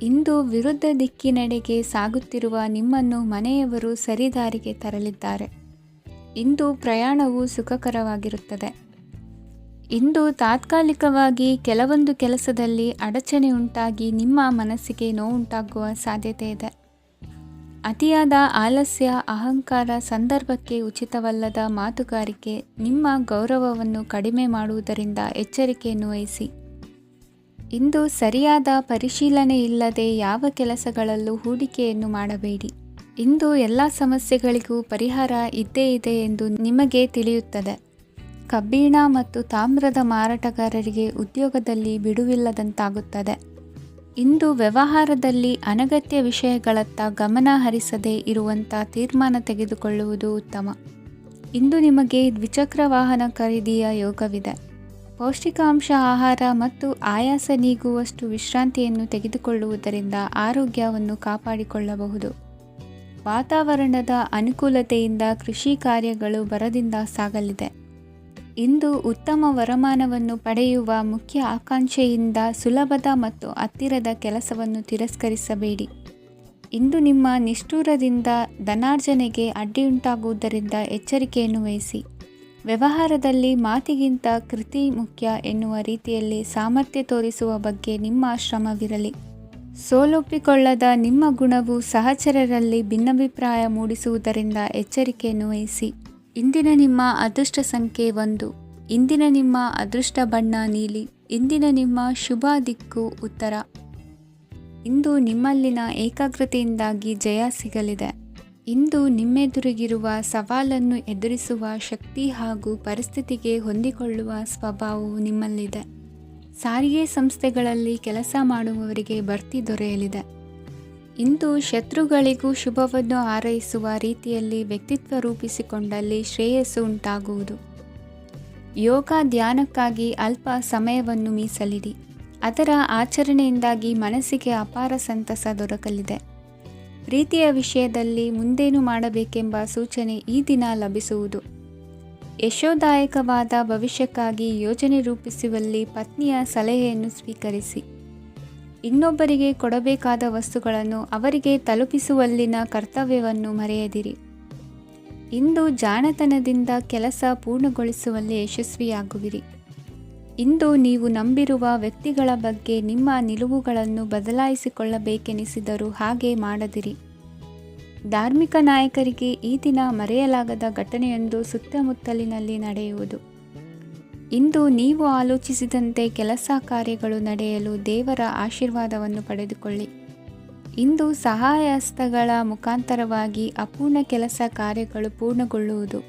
ಇಂದು ವಿರುದ್ಧ ದಿಕ್ಕಿನೆಡೆಗೆ ಸಾಗುತ್ತಿರುವ ನಿಮ್ಮನ್ನು ಮನೆಯವರು ಸರಿದಾರಿಗೆ ತರಲಿದ್ದಾರೆ. ಇಂದು ಪ್ರಯಾಣವು ಸುಖಕರವಾಗಿರುತ್ತದೆ. ಇಂದು ತಾತ್ಕಾಲಿಕವಾಗಿ ಕೆಲವೊಂದು ಕೆಲಸದಲ್ಲಿ ಅಡಚಣೆ ಉಂಟಾಗಿ ನಿಮ್ಮ ಮನಸ್ಸಿಗೆ ನೋವುಂಟಾಗುವ ಸಾಧ್ಯತೆ ಇದೆ. ಅತಿಯಾದ ಆಲಸ್ಯ, ಅಹಂಕಾರ, ಸಂದರ್ಭಕ್ಕೆ ಉಚಿತವಲ್ಲದ ಮಾತುಗಾರಿಕೆ ನಿಮ್ಮ ಗೌರವವನ್ನು ಕಡಿಮೆ ಮಾಡುವುದರಿಂದ ಎಚ್ಚರಿಕೆಯನ್ನು ವಹಿಸಿ. ಇಂದು ಸರಿಯಾದ ಪರಿಶೀಲನೆ ಇಲ್ಲದೆ ಯಾವ ಕೆಲಸಗಳಲ್ಲೂ ಹೂಡಿಕೆಯನ್ನು ಮಾಡಬೇಡಿ. ಇಂದು ಎಲ್ಲ ಸಮಸ್ಯೆಗಳಿಗೂ ಪರಿಹಾರ ಇದ್ದೇ ಇದೆ ಎಂದು ನಿಮಗೆ ತಿಳಿಯುತ್ತದೆ. ಕಬ್ಬಿಣ ಮತ್ತು ತಾಮ್ರದ ಮಾರಾಟಗಾರರಿಗೆ ಉದ್ಯೋಗದಲ್ಲಿ ಬಿಡುವಿಲ್ಲದಂತಾಗುತ್ತದೆ. ಇಂದು ವ್ಯವಹಾರದಲ್ಲಿ ಅನಗತ್ಯ ವಿಷಯಗಳತ್ತ ಗಮನ ಹರಿಸದೇ ಇರುವಂಥ ತೀರ್ಮಾನ ತೆಗೆದುಕೊಳ್ಳುವುದು ಉತ್ತಮ. ಇಂದು ನಿಮಗೆ ದ್ವಿಚಕ್ರ ವಾಹನ ಖರೀದಿಯ ಯೋಗವಿದೆ. ಪೌಷ್ಟಿಕಾಂಶ ಆಹಾರ ಮತ್ತು ಆಯಾಸ ನೀಗುವಷ್ಟು ವಿಶ್ರಾಂತಿಯನ್ನು ತೆಗೆದುಕೊಳ್ಳುವುದರಿಂದ ಆರೋಗ್ಯವನ್ನು ಕಾಪಾಡಿಕೊಳ್ಳಬಹುದು. ವಾತಾವರಣದ ಅನುಕೂಲತೆಯಿಂದ ಕೃಷಿ ಕಾರ್ಯಗಳು ಭರದಿಂದ ಸಾಗಲಿದೆ. ಇಂದು ಉತ್ತಮ ವರಮಾನವನ್ನು ಪಡೆಯುವ ಮುಖ್ಯ ಆಕಾಂಕ್ಷೆಯಿಂದ ಸುಲಭದ ಮತ್ತು ಹತ್ತಿರದ ಕೆಲಸವನ್ನು ತಿರಸ್ಕರಿಸಬೇಡಿ. ಇಂದು ನಿಮ್ಮ ನಿಷ್ಠುರದಿಂದ ಧನಾರ್ಜನೆಗೆ ಅಡ್ಡಿಯುಂಟಾಗುವುದರಿಂದ ಎಚ್ಚರಿಕೆಯನ್ನು ವಹಿಸಿ. ವ್ಯವಹಾರದಲ್ಲಿ ಮಾತಿಗಿಂತ ಕೃತಿ ಮುಖ್ಯ ಎನ್ನುವ ರೀತಿಯಲ್ಲಿ ಸಾಮರ್ಥ್ಯ ತೋರಿಸುವ ಬಗ್ಗೆ ನಿಮ್ಮ ಶ್ರಮವಿರಲಿ. ಸೋಲೊಪ್ಪಿಕೊಳ್ಳದ ನಿಮ್ಮ ಗುಣವು ಸಹಚರರಲ್ಲಿ ಭಿನ್ನಾಭಿಪ್ರಾಯ ಮೂಡಿಸುವುದರಿಂದ ಎಚ್ಚರಿಕೆಯನ್ನು ವಹಿಸಿ. ಇಂದಿನ ನಿಮ್ಮ ಅದೃಷ್ಟ ಸಂಖ್ಯೆ 1. ಇಂದಿನ ನಿಮ್ಮ ಅದೃಷ್ಟ ಬಣ್ಣ ನೀಲಿ. ಇಂದಿನ ನಿಮ್ಮ ಶುಭ ದಿಕ್ಕು ಉತ್ತರ. ಇಂದು ನಿಮ್ಮಲ್ಲಿನ ಏಕಾಗ್ರತೆಯಿಂದಾಗಿ ಜಯ ಸಿಗಲಿದೆ. ಇಂದು ನಿಮ್ಮೆದುರಿಗಿರುವ ಸವಾಲನ್ನು ಎದುರಿಸುವ ಶಕ್ತಿ ಹಾಗೂ ಪರಿಸ್ಥಿತಿಗೆ ಹೊಂದಿಕೊಳ್ಳುವ ಸ್ವಭಾವವು ನಿಮ್ಮಲ್ಲಿದೆ. ಸಾರಿಗೆ ಸಂಸ್ಥೆಗಳಲ್ಲಿ ಕೆಲಸ ಮಾಡುವವರಿಗೆ ಬಡ್ತಿ ದೊರೆಯಲಿದೆ. ಇಂದು ಶತ್ರುಗಳಿಗೂ ಶುಭವನ್ನು ಹಾರೈಸುವ ರೀತಿಯಲ್ಲಿ ವ್ಯಕ್ತಿತ್ವ ರೂಪಿಸಿಕೊಂಡಲ್ಲಿ ಶ್ರೇಯಸ್ಸು ಉಂಟಾಗುವುದು. ಯೋಗ ಧ್ಯಾನಕ್ಕಾಗಿ ಅಲ್ಪ ಸಮಯವನ್ನು ಮೀಸಲಿಡಿ. ಅದರ ಆಚರಣೆಯಿಂದಾಗಿ ಮನಸ್ಸಿಗೆ ಅಪಾರ ಸಂತಸ ದೊರಕಲಿದೆ. ಪ್ರೀತಿಯ ವಿಷಯದಲ್ಲಿ ಮುಂದೇನು ಮಾಡಬೇಕೆಂಬ ಸೂಚನೆ ಈ ದಿನ ಲಭಿಸುವುದು. ಯಶೋದಾಯಕವಾದ ಭವಿಷ್ಯಕ್ಕಾಗಿ ಯೋಜನೆ ರೂಪಿಸುವಲ್ಲಿ ಪತ್ನಿಯ ಸಲಹೆಯನ್ನು ಸ್ವೀಕರಿಸಿ. ಇನ್ನೊಬ್ಬರಿಗೆ ಕೊಡಬೇಕಾದ ವಸ್ತುಗಳನ್ನು ಅವರಿಗೆ ತಲುಪಿಸುವಲ್ಲಿನ ಕರ್ತವ್ಯವನ್ನು ಮರೆಯದಿರಿ. ಇಂದು ಜಾಣತನದಿಂದ ಕೆಲಸ ಪೂರ್ಣಗೊಳಿಸುವಲ್ಲಿ ಯಶಸ್ವಿಯಾಗುವಿರಿ. ಇಂದು ನೀವು ನಂಬಿರುವ ವ್ಯಕ್ತಿಗಳ ಬಗ್ಗೆ ನಿಮ್ಮ ನಿಲುವುಗಳನ್ನು ಬದಲಾಯಿಸಿಕೊಳ್ಳಬೇಕೆನಿಸಿದರೂ ಹಾಗೆ ಮಾಡದಿರಿ. ಧಾರ್ಮಿಕ ನಾಯಕರಿಗೆ ಈ ದಿನ ಮರೆಯಲಾಗದ ಘಟನೆಯೊಂದು ಸುತ್ತಮುತ್ತಲಿನಲ್ಲಿ ನಡೆಯುವುದು. ಇಂದು ನೀವು ಆಲೋಚಿಸಿದಂತೆ ಕೆಲಸ ಕಾರ್ಯಗಳು ನಡೆಯಲು ದೇವರ ಆಶೀರ್ವಾದವನ್ನು ಪಡೆದುಕೊಳ್ಳಿ. ಇಂದು ಸಹಾಯ ಹಸ್ತಗಳ ಮುಖಾಂತರವಾಗಿ ಅಪೂರ್ಣ ಕೆಲಸ ಕಾರ್ಯಗಳು ಪೂರ್ಣಗೊಳ್ಳುವುದು.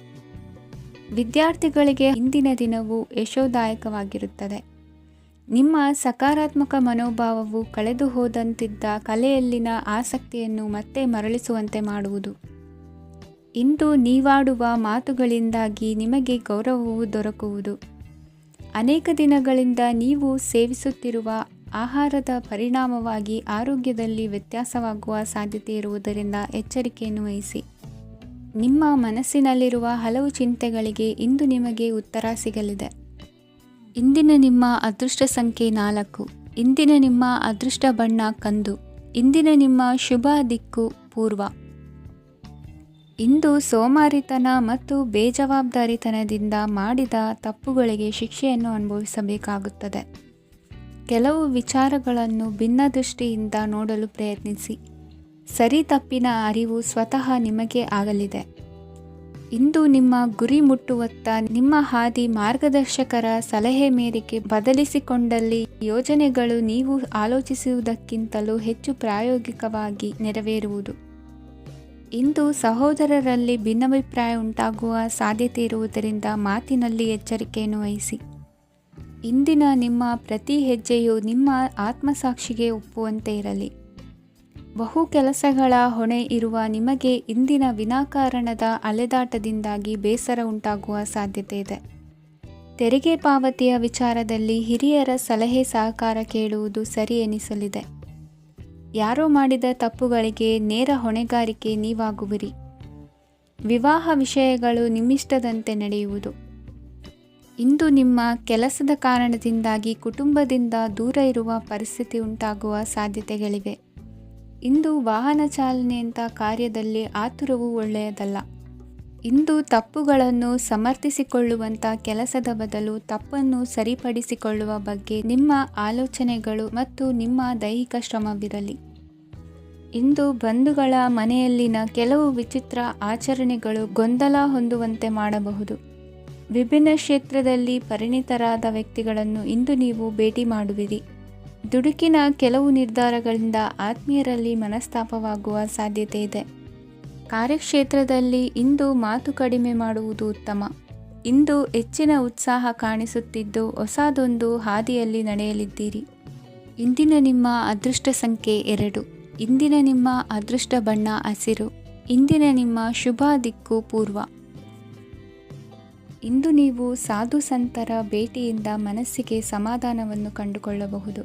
ವಿದ್ಯಾರ್ಥಿಗಳಿಗೆ ಇಂದಿನ ದಿನವು ಯಶೋದಾಯಕವಾಗಿರುತ್ತದೆ. ನಿಮ್ಮ ಸಕಾರಾತ್ಮಕ ಮನೋಭಾವವು ಕಳೆದು ಹೋದಂತಿದ್ದ ಕಲೆಯಲ್ಲಿನ ಆಸಕ್ತಿಯನ್ನು ಮತ್ತೆ ಮರಳಿಸುವಂತೆ ಮಾಡುವುದು. ಇಂದು ನೀವಾಡುವ ಮಾತುಗಳಿಂದಾಗಿ ನಿಮಗೆ ಗೌರವವು ದೊರಕುವುದು. ಅನೇಕ ದಿನಗಳಿಂದ ನೀವು ಸೇವಿಸುತ್ತಿರುವ ಆಹಾರದ ಪರಿಣಾಮವಾಗಿ ಆರೋಗ್ಯದಲ್ಲಿ ವ್ಯತ್ಯಾಸವಾಗುವ ಸಾಧ್ಯತೆ ಇರುವುದರಿಂದ ಎಚ್ಚರಿಕೆಯನ್ನು ವಹಿಸಿ. ನಿಮ್ಮ ಮನಸ್ಸಿನಲ್ಲಿರುವ ಹಲವು ಚಿಂತೆಗಳಿಗೆ ಇಂದು ನಿಮಗೆ ಉತ್ತರ ಸಿಗಲಿದೆ. ಇಂದಿನ ನಿಮ್ಮ ಅದೃಷ್ಟ ಸಂಖ್ಯೆ 4. ಇಂದಿನ ನಿಮ್ಮ ಅದೃಷ್ಟ ಬಣ್ಣ ಕಂದು. ಇಂದಿನ ನಿಮ್ಮ ಶುಭ ದಿಕ್ಕು ಪೂರ್ವ. ಇಂದು ಸೋಮಾರಿತನ ಮತ್ತು ಬೇಜವಾಬ್ದಾರಿತನದಿಂದ ಮಾಡಿದ ತಪ್ಪುಗಳಿಗೆ ಶಿಕ್ಷೆಯನ್ನು ಅನುಭವಿಸಬೇಕಾಗುತ್ತದೆ. ಕೆಲವು ವಿಚಾರಗಳನ್ನು ಭಿನ್ನ ದೃಷ್ಟಿಯಿಂದ ನೋಡಲು ಪ್ರಯತ್ನಿಸಿ. ಸರಿ ತಪ್ಪಿನ ಅರಿವು ಸ್ವತಃ ನಿಮಗೆ ಆಗಲಿದೆ. ಇಂದು ನಿಮ್ಮ ಗುರಿ ಮುಟ್ಟುವತ್ತ ನಿಮ್ಮ ಹಾದಿ ಮಾರ್ಗದರ್ಶಕರ ಸಲಹೆ ಮೇರೆಗೆ ಬದಲಿಸಿಕೊಂಡಲ್ಲಿ ಯೋಜನೆಗಳು ನೀವು ಆಲೋಚಿಸುವುದಕ್ಕಿಂತಲೂ ಹೆಚ್ಚು ಪ್ರಾಯೋಗಿಕವಾಗಿ ನೆರವೇರುವುದು. ಇಂದು ಸಹೋದರರಲ್ಲಿ ಭಿನ್ನಾಭಿಪ್ರಾಯ ಉಂಟಾಗುವ ಸಾಧ್ಯತೆ ಇರುವುದರಿಂದ ಮಾತಿನಲ್ಲಿ ಎಚ್ಚರಿಕೆಯನ್ನು ವಹಿಸಿ. ಇಂದಿನ ನಿಮ್ಮ ಪ್ರತಿ ಹೆಜ್ಜೆಯು ನಿಮ್ಮ ಆತ್ಮಸಾಕ್ಷಿಗೆ ಒಪ್ಪುವಂತೆ ಇರಲಿ. ಬಹು ಕೆಲಸಗಳ ಹೊಣೆ ಇರುವ ನಿಮಗೆ ಇಂದಿನ ವಿನಾಕಾರಣದ ಅಲೆದಾಟದಿಂದಾಗಿ ಬೇಸರ ಉಂಟಾಗುವ ಸಾಧ್ಯತೆ ಇದೆ. ತೆರಿಗೆ ಪಾವತಿಯ ವಿಚಾರದಲ್ಲಿ ಹಿರಿಯರ ಸಲಹೆ ಸಹಕಾರ ಕೇಳುವುದು ಸರಿ ಎನಿಸಲಿದೆ. ಯಾರೋ ಮಾಡಿದ ತಪ್ಪುಗಳಿಗೆ ನೇರ ಹೊಣೆಗಾರಿಕೆ ನೀವಾಗುವಿರಿ. ವಿವಾಹ ವಿಷಯಗಳು ನಿಮ್ಮಿಷ್ಟದಂತೆ ನಡೆಯುವುದು. ಇಂದು ನಿಮ್ಮ ಕೆಲಸದ ಕಾರಣದಿಂದಾಗಿ ಕುಟುಂಬದಿಂದ ದೂರ ಇರುವ ಪರಿಸ್ಥಿತಿ ಉಂಟಾಗುವ ಸಾಧ್ಯತೆಗಳಿವೆ. ಇಂದು ವಾಹನ ಚಾಲನೆಯಂಥ ಕಾರ್ಯದಲ್ಲಿ ಆತುರವು ಒಳ್ಳೆಯದಲ್ಲ. ಇಂದು ತಪ್ಪುಗಳನ್ನು ಸಮರ್ಥಿಸಿಕೊಳ್ಳುವಂಥ ಕೆಲಸದ ಬದಲು ತಪ್ಪನ್ನು ಸರಿಪಡಿಸಿಕೊಳ್ಳುವ ಬಗ್ಗೆ ನಿಮ್ಮ ಆಲೋಚನೆಗಳು ಮತ್ತು ನಿಮ್ಮ ದೈಹಿಕ ಶ್ರಮವಿರಲಿ. ಇಂದು ಬಂಧುಗಳ ಮನೆಯಲ್ಲಿನ ಕೆಲವು ವಿಚಿತ್ರ ಆಚರಣೆಗಳು ಗೊಂದಲ ಹೊಂದುವಂತೆ ಮಾಡಬಹುದು. ವಿಭಿನ್ನ ಕ್ಷೇತ್ರದಲ್ಲಿ ಪರಿಣಿತರಾದ ವ್ಯಕ್ತಿಗಳನ್ನು ಇಂದು ನೀವು ಭೇಟಿ ಮಾಡುವಿರಿ. ದುಡುಕಿನ ಕೆಲವು ನಿರ್ಧಾರಗಳಿಂದ ಆತ್ಮೀಯರಲ್ಲಿ ಮನಸ್ತಾಪವಾಗುವ ಸಾಧ್ಯತೆ ಇದೆ. ಕಾರ್ಯಕ್ಷೇತ್ರದಲ್ಲಿ ಇಂದು ಮಾತು ಕಡಿಮೆ ಮಾಡುವುದು ಉತ್ತಮ. ಇಂದು ಹೆಚ್ಚಿನ ಉತ್ಸಾಹ ಕಾಣಿಸುತ್ತಿದ್ದು ಹೊಸದೊಂದು ಹಾದಿಯಲ್ಲಿ ನಡೆಯಲಿದ್ದೀರಿ. ಇಂದಿನ ನಿಮ್ಮ ಅದೃಷ್ಟ ಸಂಖ್ಯೆ 2. ಇಂದಿನ ನಿಮ್ಮ ಅದೃಷ್ಟ ಬಣ್ಣ ಹಸಿರು. ಇಂದಿನ ನಿಮ್ಮ ಶುಭ ದಿಕ್ಕು ಪೂರ್ವ. ಇಂದು ನೀವು ಸಾಧು ಸಂತರ ಭೇಟಿಯಿಂದ ಮನಸ್ಸಿಗೆ ಸಮಾಧಾನವನ್ನು ಕಂಡುಕೊಳ್ಳಬಹುದು.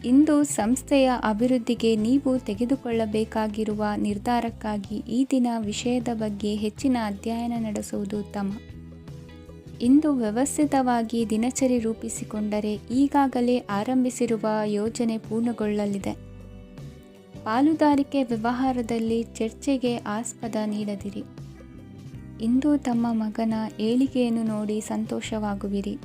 ಇಂದು ಸಂಸ್ಥೆಯ ಅಭಿವೃದ್ಧಿಗೆ ನೀವು ತೆಗೆದುಕೊಳ್ಳಬೇಕಾಗಿರುವ ನಿರ್ಧಾರಕ್ಕಾಗಿ ಈ ದಿನ ವಿಷಯದ ಬಗ್ಗೆ ಹೆಚ್ಚಿನ ಅಧ್ಯಯನ ನಡೆಸುವುದು ಉತ್ತಮ. ಇಂದು ವ್ಯವಸ್ಥಿತವಾಗಿ ದಿನಚರಿ ರೂಪಿಸಿಕೊಂಡರೆ ಈಗಾಗಲೇ ಆರಂಭಿಸಿರುವ ಯೋಜನೆ ಪೂರ್ಣಗೊಳ್ಳಲಿದೆ. ಪಾಲುದಾರಿಕೆ ವ್ಯವಹಾರದಲ್ಲಿ ಚರ್ಚೆಗೆ ಆಸ್ಪದ ನೀಡದಿರಿ. ಇಂದು ತಮ್ಮ ಮಗನ ಏಳಿಗೆಯನ್ನು ನೋಡಿ ಸಂತೋಷವಾಗುವಿರಿ.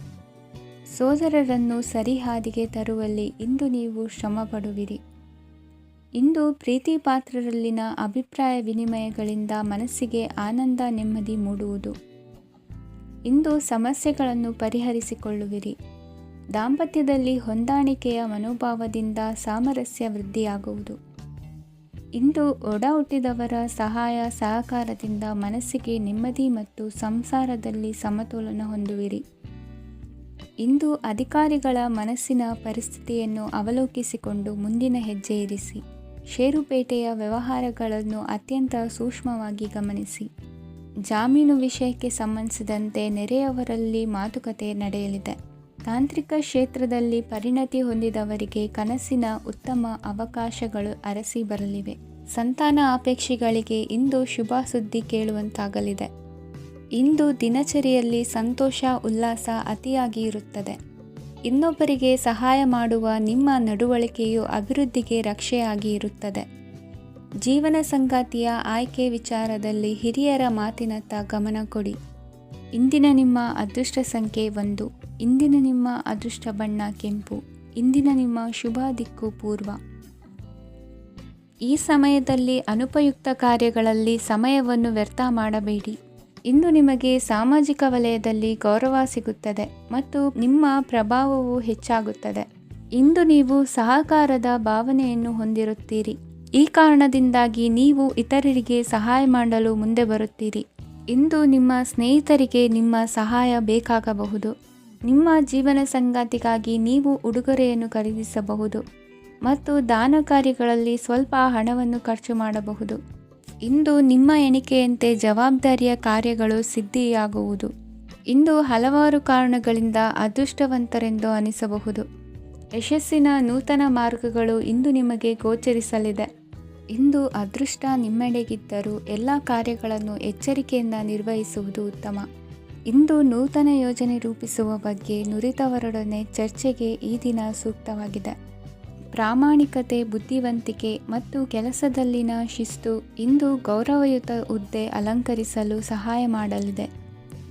ಸೋದರರನ್ನು ಸರಿಹಾದಿಗೆ ತರುವಲ್ಲಿ ಇಂದು ನೀವು ಶ್ರಮಪಡುವಿರಿ. ಇಂದು ಪ್ರೀತಿ ಪಾತ್ರರಲ್ಲಿನ ಅಭಿಪ್ರಾಯ ವಿನಿಮಯಗಳಿಂದ ಮನಸ್ಸಿಗೆ ಆನಂದ ನೆಮ್ಮದಿ ಮೂಡುವುದು. ಇಂದು ಸಮಸ್ಯೆಗಳನ್ನು ಪರಿಹರಿಸಿಕೊಳ್ಳುವಿರಿ. ದಾಂಪತ್ಯದಲ್ಲಿ ಹೊಂದಾಣಿಕೆಯ ಮನೋಭಾವದಿಂದ ಸಾಮರಸ್ಯ ವೃದ್ಧಿಯಾಗುವುದು. ಇಂದು ಒಡ ಹುಟ್ಟಿದವರ ಸಹಾಯ ಸಹಕಾರದಿಂದ ಮನಸ್ಸಿಗೆ ನೆಮ್ಮದಿ ಮತ್ತು ಸಂಸಾರದಲ್ಲಿ ಸಮತೋಲನ ಹೊಂದುವಿರಿ. ಇಂದು ಅಧಿಕಾರಿಗಳ ಮನಸ್ಸಿನ ಪರಿಸ್ಥಿತಿಯನ್ನು ಅವಲೋಕಿಸಿಕೊಂಡು ಮುಂದಿನ ಹೆಜ್ಜೆ ಇರಿಸಿ. ಷೇರುಪೇಟೆಯ ವ್ಯವಹಾರಗಳನ್ನು ಅತ್ಯಂತ ಸೂಕ್ಷ್ಮವಾಗಿ ಗಮನಿಸಿ. ಜಾಮೀನು ವಿಷಯಕ್ಕೆ ಸಂಬಂಧಿಸಿದಂತೆ ನೆರೆಯವರಲ್ಲಿ ಮಾತುಕತೆ ನಡೆಯಲಿದೆ. ತಾಂತ್ರಿಕ ಕ್ಷೇತ್ರದಲ್ಲಿ ಪರಿಣತಿ ಹೊಂದಿದವರಿಗೆ ಕನಸಿನ ಉತ್ತಮ ಅವಕಾಶಗಳು ಅರಸಿ ಬರಲಿವೆ. ಸಂತಾನ ಅಪೇಕ್ಷಿಗಳಿಗೆ ಇಂದು ಶುಭ ಸುದ್ದಿ ಕೇಳುವಂತಾಗಲಿದೆ. ಇಂದು ದಿನಚರಿಯಲ್ಲಿ ಸಂತೋಷ ಉಲ್ಲಾಸ ಅತಿಯಾಗಿ ಇರುತ್ತದೆ. ಇನ್ನೊಬ್ಬರಿಗೆ ಸಹಾಯ ಮಾಡುವ ನಿಮ್ಮ ನಡವಳಿಕೆಯು ಅಭಿವೃದ್ಧಿಗೆ ರಕ್ಷೆಯಾಗಿ ಇರುತ್ತದೆ. ಜೀವನ ಸಂಗಾತಿಯ ಆಯ್ಕೆ ವಿಚಾರದಲ್ಲಿ ಹಿರಿಯರ ಮಾತಿನತ್ತ ಗಮನ ಕೊಡಿ. ಇಂದಿನ ನಿಮ್ಮ ಅದೃಷ್ಟ ಸಂಖ್ಯೆ 1. ಇಂದಿನ ನಿಮ್ಮ ಅದೃಷ್ಟ ಬಣ್ಣ ಕೆಂಪು. ಇಂದಿನ ನಿಮ್ಮ ಶುಭ ದಿಕ್ಕು ಪೂರ್ವ. ಈ ಸಮಯದಲ್ಲಿ ಅನುಪಯುಕ್ತ ಕಾರ್ಯಗಳಲ್ಲಿ ಸಮಯವನ್ನು ವ್ಯರ್ಥ ಮಾಡಬೇಡಿ. ಇಂದು ನಿಮಗೆ ಸಾಮಾಜಿಕ ವಲಯದಲ್ಲಿ ಗೌರವ ಸಿಗುತ್ತದೆ ಮತ್ತು ನಿಮ್ಮ ಪ್ರಭಾವವು ಹೆಚ್ಚಾಗುತ್ತದೆ. ಇಂದು ನೀವು ಸಹಕಾರದ ಭಾವನೆಯನ್ನು ಹೊಂದಿರುತ್ತೀರಿ. ಈ ಕಾರಣದಿಂದಾಗಿ ನೀವು ಇತರರಿಗೆ ಸಹಾಯ ಮಾಡಲು ಮುಂದೆ ಬರುತ್ತೀರಿ. ಇಂದು ನಿಮ್ಮ ಸ್ನೇಹಿತರಿಗೆ ನಿಮ್ಮ ಸಹಾಯ ಬೇಕಾಗಬಹುದು. ನಿಮ್ಮ ಜೀವನ ಸಂಗಾತಿಗಾಗಿ ನೀವು ಉಡುಗೊರೆಯನ್ನು ಖರೀದಿಸಬಹುದು ಮತ್ತು ದಾನ ಕಾರ್ಯಗಳಲ್ಲಿ ಸ್ವಲ್ಪ ಹಣವನ್ನು ಖರ್ಚು ಮಾಡಬಹುದು. ಇಂದು ನಿಮ್ಮ ಎಣಿಕೆಯಂತೆ ಜವಾಬ್ದಾರಿಯ ಕಾರ್ಯಗಳು ಸಿದ್ಧಿಯಾಗುವುದು. ಇಂದು ಹಲವಾರು ಕಾರಣಗಳಿಂದ ಅದೃಷ್ಟವಂತರೆಂದು ಅನಿಸಬಹುದು. ಯಶಸ್ಸಿನ ನೂತನ ಮಾರ್ಗಗಳು ಇಂದು ನಿಮಗೆ ಗೋಚರಿಸಲಿದೆ. ಇಂದು ಅದೃಷ್ಟ ನಿಮ್ಮೆಡೆಗಿದ್ದರೂ ಎಲ್ಲ ಕಾರ್ಯಗಳನ್ನು ಎಚ್ಚರಿಕೆಯಿಂದ ನಿರ್ವಹಿಸುವುದು ಉತ್ತಮ. ಇಂದು ನೂತನ ಯೋಜನೆ ರೂಪಿಸುವ ಬಗ್ಗೆ ನುರಿತವರೊಡನೆ ಚರ್ಚೆಗೆ ಈ ದಿನ ಸೂಕ್ತವಾಗಿದೆ. ಪ್ರಾಮಾಣಿಕತೆ, ಬುದ್ಧಿವಂತಿಕೆ ಮತ್ತು ಕೆಲಸದಲ್ಲಿನ ಶಿಸ್ತು ಇಂದು ಗೌರವಯುತ ಹುದ್ದೆ ಅಲಂಕರಿಸಲು ಸಹಾಯ ಮಾಡಲಿದೆ.